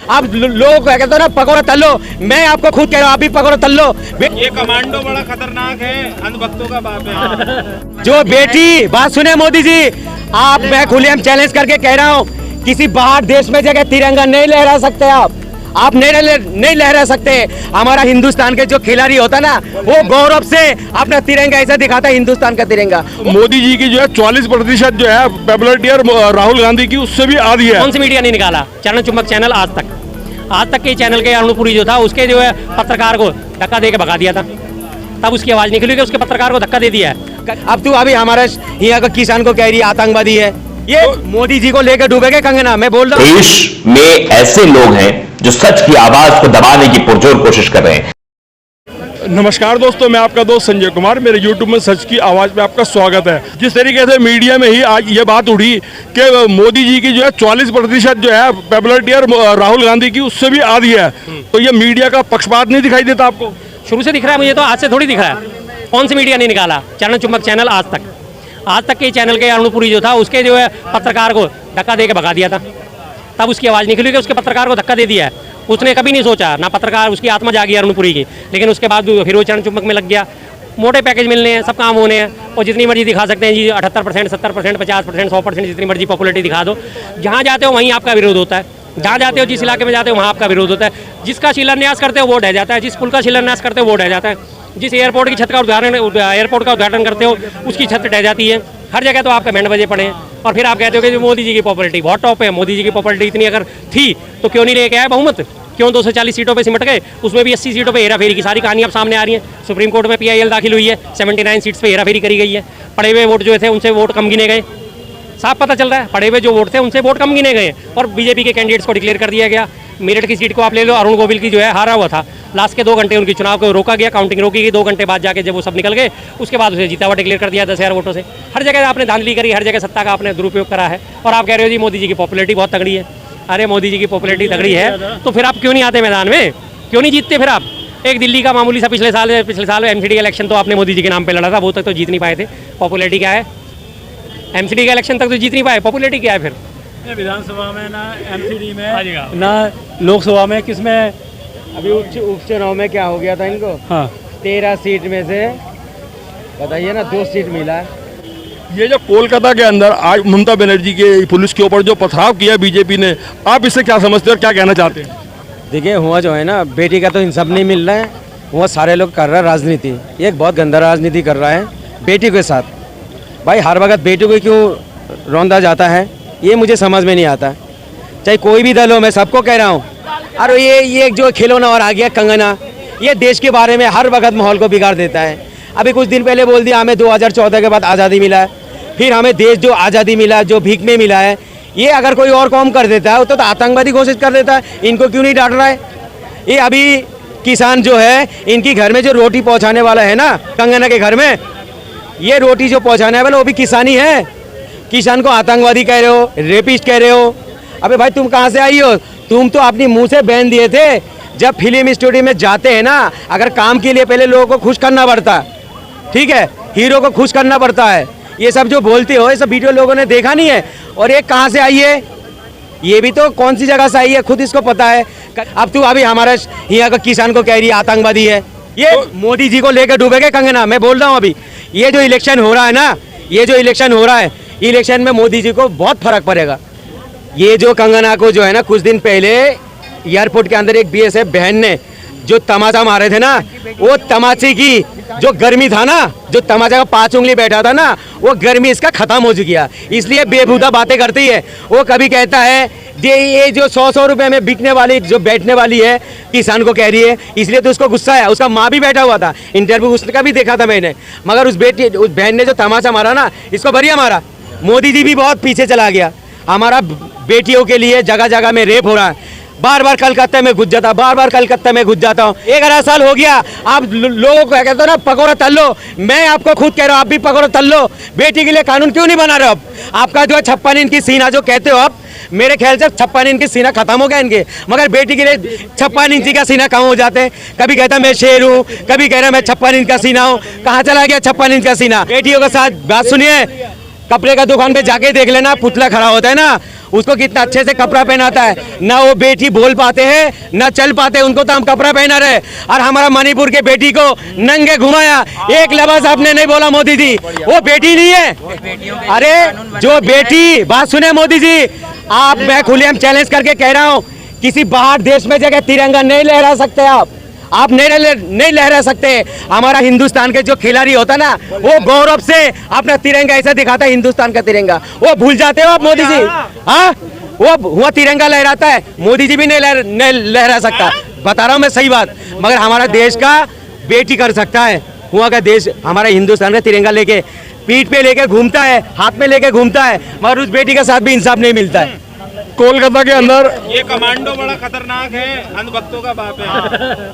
आप लोगों को कहते हो ना पकौड़ा तल लो, मैं आपको खुद कह रहा हूँ आप भी पकौड़ा तल लो। ये कमांडो बड़ा खतरनाक है, अंधभक्तों का बाप है। जो बेटी बात सुने मोदी जी, आप मैं खुलेआम चैलेंज करके कह रहा हूँ, किसी बाहर देश में जगह तिरंगा नहीं लहरा सकते आप नहीं लहरा सकते। हमारा हिंदुस्तान के जो खिलाड़ी होता ना, वो गौरव से अपना तिरंगा ऐसा दिखाता है, हिंदुस्तान का तिरंगा। मोदी जी की जो है 40% जो है पॉपुलरिटी और राहुल गांधी की उससे भी आधी है। कौन सी मीडिया नहीं निकाला? चरण चुंबक चैनल आज तक के चैनल के अरुणपुरी जो था, उसके जो है पत्रकार को धक्का दे के भगा दिया था, तब उसकी आवाज निकली कि उसके पत्रकार को धक्का दे दिया है। अब तू अभी हमारा यहाँ का किसान को कह रही है आतंकवादी है, ये मोदी जी को लेकर डूबेगे कंगना। मैं बोल रहा हूँ देश में ऐसे लोग हैं जो सच की आवाज को दबाने की पुरजोर कोशिश कर रहे हैं। नमस्कार दोस्तों, मैं आपका दोस्त संजय कुमार, मेरे YouTube में सच की आवाज़ में आपका स्वागत है। जिस तरीके से मीडिया में ही आज ये बात उठी कि मोदी जी की जो है 40% जो है पॉपुलरिटी और राहुल गांधी की उससे भी आधी है, तो ये मीडिया का पक्षपात नहीं दिखाई देता आपको? शुरू से दिख रहा है मुझे, तो आज से थोड़ी दिख रहा है। कौन सी मीडिया नहीं निकाला? चरण चुंबक चैनल आज तक के चैनल के अरुणपुरी जो था, उसके जो है पत्रकार को धक्का दे के भगा दिया था, तब उसकी आवाज़ निकली कि उसके पत्रकार को धक्का दे दिया है। उसने कभी नहीं सोचा, ना पत्रकार, उसकी आत्मा जागी अरुणपुरी की, लेकिन उसके बाद फिर वो चरण चुंबक में लग गया। मोटे पैकेज मिलने हैं, सब काम होने हैं, और जितनी मर्जी दिखा सकते हैं जी, 78%, 70%, 50%, 100%, जितनी मर्जी पॉपुलरिटी दिखा दो। जहाँ जाते हो वहीं आपका विरोध होता है, जहाँ जाते हो जिस इलाके में जाते हो वहाँ आपका विरोध होता है। जिसका शिलान्यास करते हो वो ढह जाता है, जिस पुल का शिलान्यास करते हो वो ढह जाता है, जिस एयरपोर्ट की छत का एयरपोर्ट का उद्घाटन करते हो उसकी छत ढह जाती है। हर जगह तो आपके बैंड बजे पड़े हैं, और फिर आप कहते हो कि मोदी जी की पॉपुलरिटी बहुत टॉप है। मोदी जी की पॉपुलरिटी इतनी अगर थी तो क्यों नहीं लेके आए बहुमत? क्यों 240 सीटों पे सिमट गए? उसमें भी 80 सीटों पे हेराफेरी की सारी कहानी अब सामने आ रही है। सुप्रीम कोर्ट में PIL दाखिल हुई है, 79 सीट्स पे हेराफेरी करी गई है। पड़े हुए वोट जो थे उनसे वोट कम गिने गए, साफ पता चल रहा है। पड़े हुए जो वोट थे उनसे वोट कम गिने गए, और बीजेपी के कैंडिडेट्स को डिक्लेयर कर दिया गया। मेरठ की सीट को आप ले लो, अरुण गोविल की जो है हारा हुआ था, लास्ट के 2 घंटे उनकी चुनाव को रोका गया, काउंटिंग रोकी गई। 2 घंटे बाद जाके जब वो सब निकल गए, उसके बाद उसे जीता हुआ डिक्लेयर कर दिया 10,000 वोटों से। हर जगह आपने धांधली करी, हर जगह सत्ता का आपने दुरुपयोग करा है, और आप कह रहे हो जी मोदी जी की पॉपुलरिटी बहुत तगड़ी है। अरे मोदी जी की पॉपुलरिटी तगड़ी है तो फिर आप क्यों नहीं आते मैदान में? क्यों नहीं जीतते फिर आप? एक दिल्ली का मामूली सा पिछले साल MCD इलेक्शन तो आपने मोदी जी के नाम पे लड़ा था, वो तक तो जीत नहीं पाए थे। पॉपुलरिटी क्या है? MCD का इलेक्शन तक तो जीत नहीं पाए, पॉपुलरिटी क्या है फिर? विधानसभा में ना MCD में ना लोकसभा में, किसमें? अभी उपचुनाव में क्या हो गया था इनको? हाँ 13 सीट में से बताइए ना 2 सीट मिला है। ये जो कोलकाता के अंदर आज ममता बनर्जी के पुलिस के ऊपर जो पथराव किया बीजेपी ने, आप इससे क्या समझते हैं और क्या कहना चाहते हैं? देखिए हुआ जो है ना, बेटी का तो इंसाफ नहीं मिल रहा है, वो सारे लोग कर रहा है राजनीति, ये एक बहुत गंदा राजनीति कर रहा है बेटी के साथ। भाई हर वक्त बेटी को क्यों रौंदा जाता है, ये मुझे समझ में नहीं आता। चाहे कोई भी दल हो, मैं सबको कह रहा हूँ। अरे ये जो खिलौना और आ गया कंगना, ये देश के बारे में हर वक्त माहौल को बिगाड़ देता है। अभी कुछ दिन पहले बोल दिया हमें 2014 के बाद आज़ादी मिला है, फिर हमें देश जो आज़ादी मिला है, जो भीख में मिला है, ये अगर कोई और कौम कर देता है तो आतंकवादी घोषित कर देता है। इनको क्यों नहीं डांट रहा है? ये अभी किसान जो है, इनकी घर में जो रोटी पहुंचाने वाला है ना, कंगना के घर में, ये रोटी जो पहुंचाने वाला वो भी किसानी है। किसान को आतंकवादी कह रहे हो, रेपिस्ट कह रहे हो। अबे भाई तुम कहाँ से आई हो? तुम तो अपनी मुँह से बैन दिए थे। जब फिल्म स्टूडियो में जाते हैं ना, अगर काम के लिए पहले लोगों को खुश करना पड़ता है, ठीक है, हीरो को खुश करना पड़ता है। ये सब जो बोलते हो, ये सब वीडियो लोगों ने देखा नहीं है। और ये कहाँ से आई है? ये भी तो कौन सी जगह से आई है, खुद इसको पता है। अब तू अभी हमारा यहाँ का किसान को कह रही है आतंकवादी है, ये मोदी जी को लेकर डूबेगे कंगना। मैं बोल रहा हूँ अभी ये जो इलेक्शन हो रहा है ना, ये जो इलेक्शन हो रहा है, इलेक्शन में मोदी जी को बहुत फर्क पड़ेगा। ये जो कंगना को जो है ना, कुछ दिन पहले एयरपोर्ट के अंदर एक BSF बहन ने जो तमाचा मारे थे ना, वो तमाचे की जो गर्मी था ना, जो तमाचा का 5 उंगली बैठा था ना, वो गर्मी इसका खत्म हो चुकी है। इसलिए बेहुदा बातें करती है। वो कभी कहता है ये जो 100 रुपए में बिकने वाली जो बैठने वाली है, किसान को कह रही है, इसलिए तो उसको गुस्सा है। उसका माँ भी बैठा हुआ था, इंटरव्यू उसका भी देखा था मैंने, मगर उस बहन ने जो तमाचा मारा ना, इसको बढ़िया मारा। मोदी जी भी बहुत पीछे चला गया। हमारा बेटियों के लिए जगह जगह में रेप हो रहा है, बार बार कलकत्ता में घुस जाता, बार बार कलकत्ता में घुस जाता हूँ। 11 साल हो गया, आप लोगों को कहते हो ना पकौड़ा तल लो, मैं आपको खुद कह रहा हूँ आप भी पकौड़ा तल लो। बेटी के लिए कानून क्यों नहीं बना रहे हो? आपका जो 56 इंच की सीना जो कहते हो आप, मेरे ख्याल से 56 इंच की सीना खत्म हो गया इनके, मगर बेटी के लिए 56 इंच का सीना कहाँ हो जाते हैं? कभी कहता मैं शेर हूँ, कभी कह रहा मैं 56 इंच का सीना हूँ। कहाँ चला गया 56 इंच का सीना? बेटियों के साथ बात सुनिए, कपड़े का दुकान पे जाके देख लेना, पुतला खड़ा होता है ना, उसको कितना अच्छे से कपड़ा पहनाता है, ना वो बेटी बोल पाते हैं ना चल पाते, उनको तो हम कपड़ा पहना रहे। और हमारा मणिपुर के बेटी को नंगे घुमाया, एक लफ्ज आपने नहीं बोला मोदी जी, वो बेटी नहीं है। अरे जो बेटी, बात सुने मोदी जी, आप, मैं खुलेआम चैलेंज करके कह रहा हूँ, किसी बाहर देश में जगह तिरंगा नहीं लहरा सकते आप नहीं लहरा सकते। हमारा हिंदुस्तान के जो खिलाड़ी होता ना, वो गौरव से अपना तिरंगा ऐसा दिखाता है, हिंदुस्तान का तिरंगा, वो भूल जाते हो आप मोदी जी। हाँ, वो तिरंगा लहराता है, मोदी जी भी नहीं लहरा सकता, बता रहा हूँ मैं सही बात। मगर हमारा देश का बेटी कर सकता है, वहाँ का देश, हमारा हिंदुस्तान का तिरंगा लेके पीठ पे लेके घूमता है, हाथ में लेके घूमता है, मगर उस बेटी के साथ भी इंसाफ नहीं मिलता है। कोलकाता के अंदर ये कमांडो बड़ा खतरनाक है, अंधभक्तों का बाप है।